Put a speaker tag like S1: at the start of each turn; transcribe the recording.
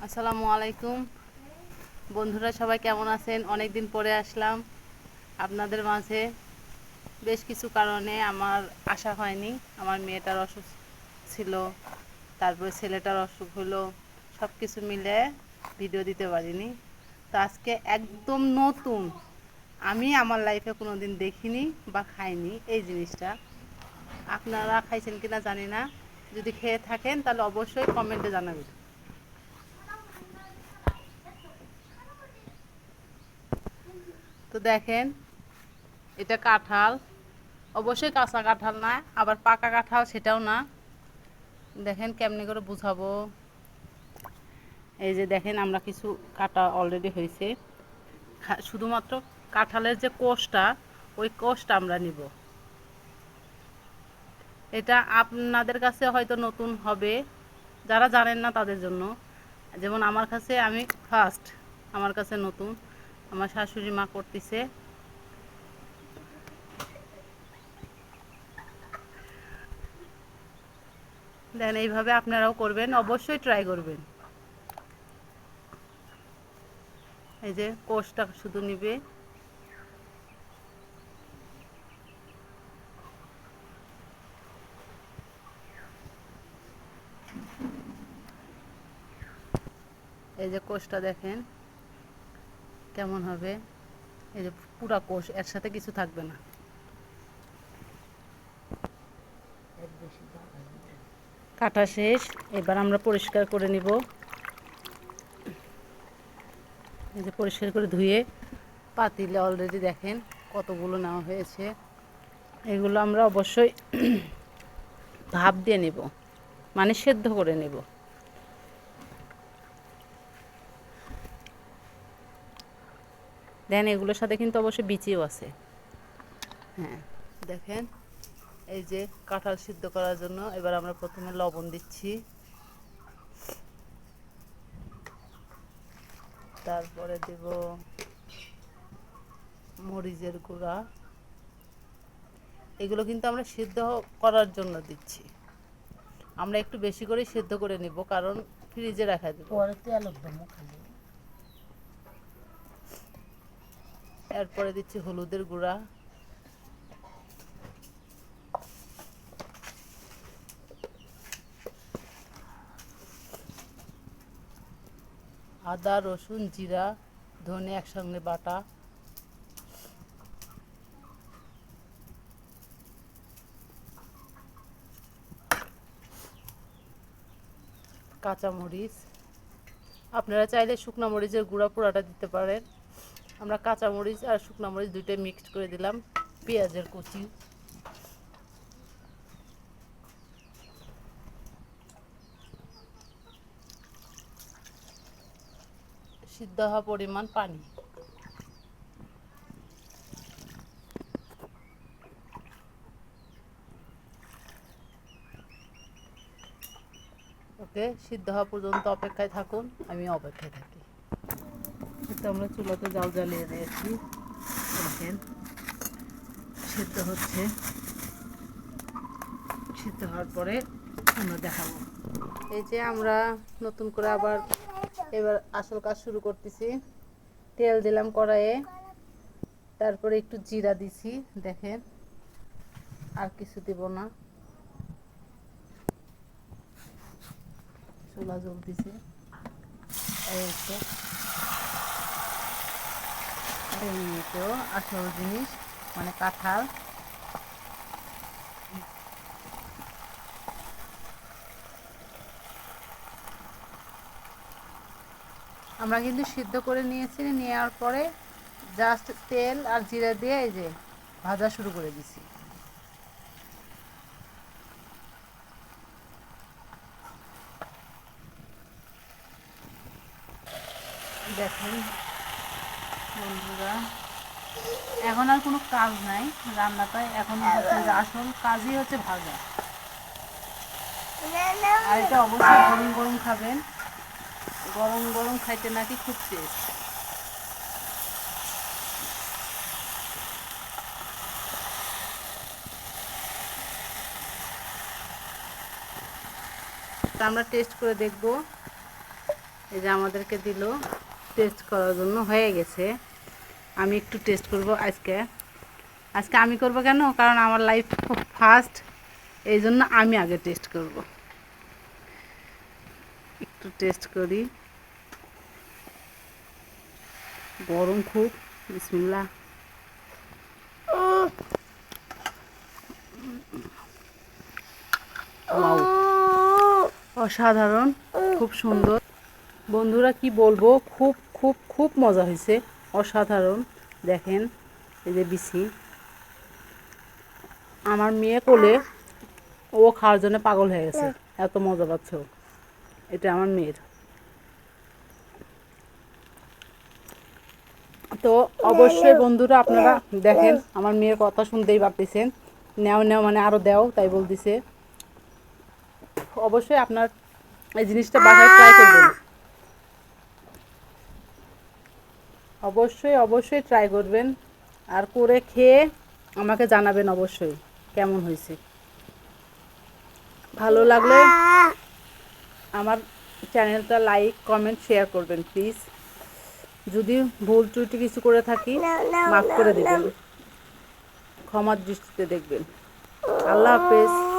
S1: আসসালামু আলাইকুম বন্ধুরা, সবাই কেমন আছেন? অনেক দিন পরে আসলাম আপনাদের মাঝে। বেশ কিছু কারণে আমার আসা হয়নি। আমার মেয়েটার অসুখ ছিল, তারপরে ছেলেটার অসুখ হলো, সব কিছু মিলে ভিডিও দিতে পারিনি। তো আজকে একদম নতুন, আমি আমার লাইফে কোনো দিন দেখিনি বা খাইনি এই জিনিসটা। আপনারা খাইছেন কিনা জানি না, যদি খেয়ে থাকেন তাহলে অবশ্যই কমেন্টে জানাবেন। তো দেখেন, এটা কাঁঠাল, অবশ্যই কাঁচা কাঁঠাল না, আবার পাকা কাঁঠাল সেটাও না। দেখেন কেমনি করে বুঝাবো। এই যে দেখেন, আমরা কিছু কাটা অলরেডি হয়েছে। শুধুমাত্র কাঁঠালের যে কোষটা, ওই কোষটা আমরা নিব। এটা আপনাদের কাছে হয়তো নতুন হবে, যারা জানেন না তাদের জন্য। যেমন আমার কাছে, আমি ফার্স্ট, আমার কাছে নতুন। আমার শাশুড়ি মা করতেছে। দেন এইভাবে আপনারাও করবেন, অবশ্যই ট্রাই করবেন। এই যে কোষটা শুধু নিবে। এই যে কোষটা দেখেন কেমন হবে। এই যে পুরা কোষ, এর সাথে কিছু থাকবে না। কাটা শেষ, এবার আমরা পরিষ্কার করে নিব। এই যে পরিষ্কার করে ধুয়ে পাতিলে অলরেডি দেখেন কতগুলো নেওয়া হয়েছে। এগুলো আমরা অবশ্যই ভাপ দিয়ে নেব, মানে সেদ্ধ করে নেব। দেন এগুলোর সাথে কিন্তু অবশ্যই বিচিও আছে। হ্যাঁ, দেখেন এই যে কাঁঠাল সিদ্ধ করার জন্য এবার আমরা প্রথমে লবণ দিচ্ছি, তারপরে দেব মরিচের গুঁড়া। এগুলো কিন্তু আমরা সিদ্ধ করার জন্য দিচ্ছি। আমরা একটু বেশি করে সিদ্ধ করে নিব, কারণ ফ্রিজে রাখা দেব। এরপরে দিচ্ছি হলুদের গুঁড়া, আদা রসুন জিরা ধনে একসঙ্গে বাটা, কাঁচামরিচ। আপনারা চাইলে শুকনো মরিচের গুঁড়া পোড়াটা দিতে পারেন। আমরা কাঁচামরিচ আর শুকনো মরিচ দুইটাই মিক্সড করে দিলাম। পেঁয়াজের কুচি, সিদ্ধ হওয়া পরিমাণ পানি। ওকে, সিদ্ধ হওয়া পর্যন্ত অপেক্ষায় থাকুন, আমি অপেক্ষায় থাকি। কিন্তু আমরা চুলাতে জাল জ্বালিয়ে দিয়েছি, দেখেন সিদ্ধ হচ্ছে। সিদ্ধ হওয়ার পরে আমরা দেখাবো। এই যে আমরা নতুন করে আবার এবার আসল কাজ শুরু করতেছি। তেল দিলাম কড়াইয়ে, তারপরে একটু জিরা দিছি। দেখেন, আর কিছু দিব না। চুলা জ্বলতেছে, এই তো আসল জিনিস, মানে কাঁঠাল। আমরা কিন্তু সিদ্ধ করে নিয়েছি, নেওয়ার পরে জাস্ট তেল আর জিরা দিয়ে এই যে ভাজা শুরু করে দিছি। দেখেন বন্ধুরা, এখন আর কোনো কাজ নাই রান্নাটায়, এখন হচ্ছে যে আসল কাজই হচ্ছে ভাজা। আর এটা অবশ্যই গরম গরম খাবেন, গরম গরম খাইতে নাকি খুব টেস্ট। তা আমরা টেস্ট করে দেখব। এই যে আমাদেরকে দিল টেস্ট করার জন্য, হয়ে গেছে। আমি একটু টেস্ট করব আজকে। আজকে আমি করব কেন, কারণ আমার লাইফ খুব ফাস্ট, এই জন্য আমি আগে টেস্ট করব। একটু টেস্ট করি। গরম খুব। বিসমিল্লাহ। ওয়াও, অসাধারণ, খুব সুন্দর। বন্ধুরা কি বলবো, খুব খুব খুব মজা হয়েছে, অসাধারণ। দেখেন এই যে বিসি, আমার মেয়ে কোলে, ও খাওয়ার জন্য পাগল হয়ে গেছে, এত মজা পাচ্ছে ও। এটা আমার মেয়ের। তো অবশ্যই বন্ধুরা আপনারা দেখেন, আমার মেয়ের কথা শুনতেই পারতেছেন, নেও নেও মানে আরও দেও তাই বলতেছে। অবশ্যই আপনার এই জিনিসটা বাসায় ট্রাই করবেন, অবশ্যই অবশ্যই ট্রাই করবেন, আর করে খেয়ে আমাকে জানাবেন অবশ্যই কেমন হয়েছে। ভালো লাগলে আমার চ্যানেলটা লাইক কমেন্ট শেয়ার করবেন প্লিজ। যদি ভুল ত্রুটি কিছু করে থাকি মাফ করে দেবেন, ক্ষমার দৃষ্টিতে দেখবেন। আল্লাহ হাফেজ।